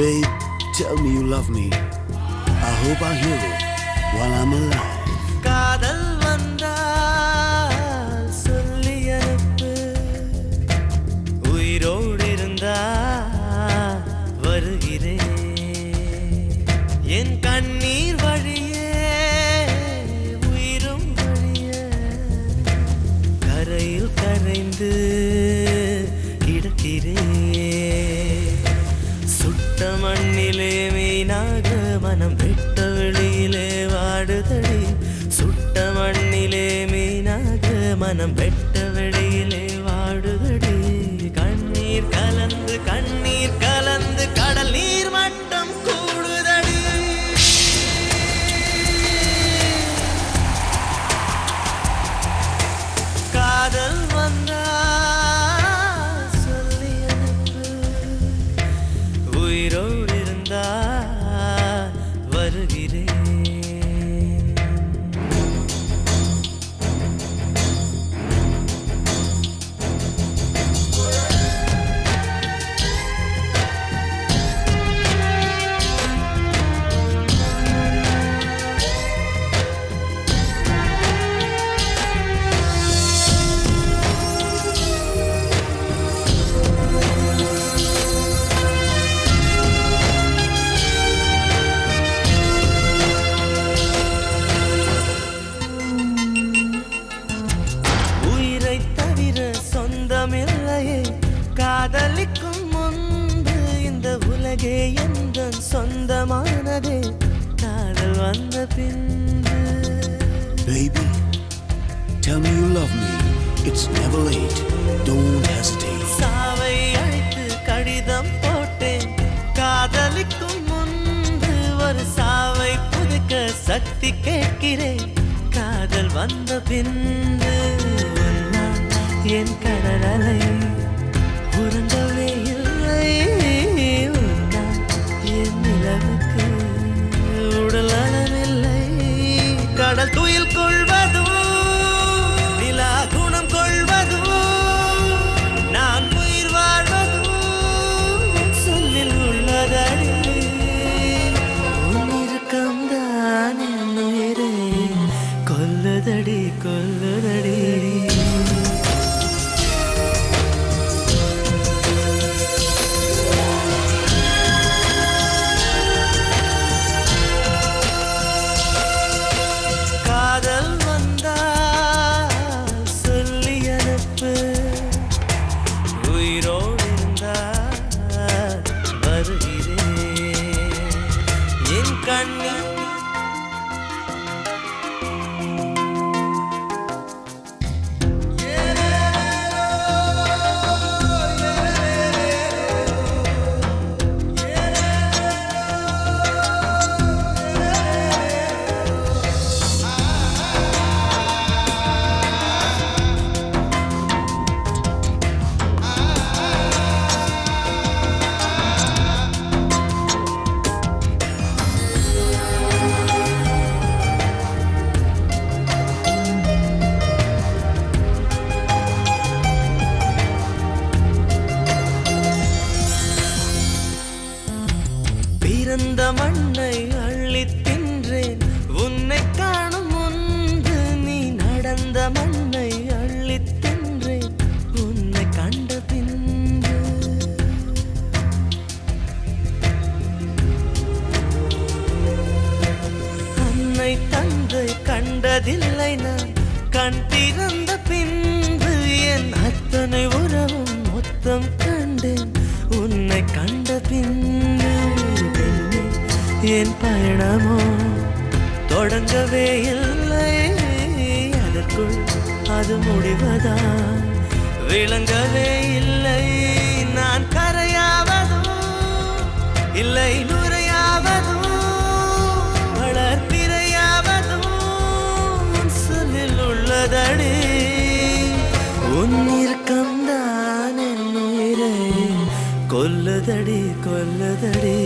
Babe, tell me you love me. I hope I hear it while I'm alive. காதல் வந்தால் சொல்லி அனுப்பு, உயிரோடு இருந்தா வருகிறேன். என் கண்ணீர் வழியே உயிரும் வழிய கரையில் கரைந்து கிடக்கிறேன். சுட்ட மண்ணிலே மீனாக மனம் வெட்ட வெளியிலே வாடுதடி. சுட்ட மண்ணிலே மீனாக மனம் வெட்ட வெளியிலே வாடுதடி. கண்ணீர் கலந்து கண்ணீர் கலந்து கடல் நீர் மட்டம் கூடுதடி. காதல் வந்தா சொல்லி அனுப்பு, உயிரோடு இருந்தா வருகிறேன். சொந்தமில்லையே காதலிக்கும் முன்பு இந்த உலகே எந்தன் சொந்தமானதே காதல் வந்த பின்பு. Baby, tell me you love me. It's never late. Don't hesitate. சாவை அழைத்து கடிதம் போட்டேன். காதலிக்கும் முன்பு ஒரு சாவை புதுக்க சக்தி கேட்கிறேன். காதல் வந்த பின்பு என் கடலலை உறங்கவே இல்லை. என் நிலவுக்கு உடல் அளவில்லை. கடல் துயில் கொள்வதும் நிலா குணம் கொள்வதும் நான் உயிர் வாழ்வதும் சொல்லில் உள்ளதடி. உன் இருக்கம்தான் என் உயிரை கொல்லுதடி கொல்லுதடி. காதல் வந்தா சொல்லி அனுப்பு, உயிரோடு இருந்தா வருகிறேன். என் கண்ணீர் பிறந்த மண்ணை அள்ளி தின்றேன். உன்னை காணும் முன்பு நீ நடந்த மண்ணை அள்ளி தின்றேன். உன்னை கண்ட பின்பு அன்னை தந்தை கண்டதில்லை நான். கண் திறந்த பின்பு என் அத்தனை உறவும் மொத்தம் கண்டேன். உன்னை கண்ட பின்பு என் பயணமோ தொடங்கவே இல்லை. அதற்குள் அது முடிவதா விளங்கவே இல்லை. நான் கரையாவதும் இல்லை நுரையாவதும் வளர்ப்பிரையாவதும் சொல்லில் உள்ளதடி. உன் இருக்கம்தான் என் உயிரை கொல்லுதடி கொல்லுதடி.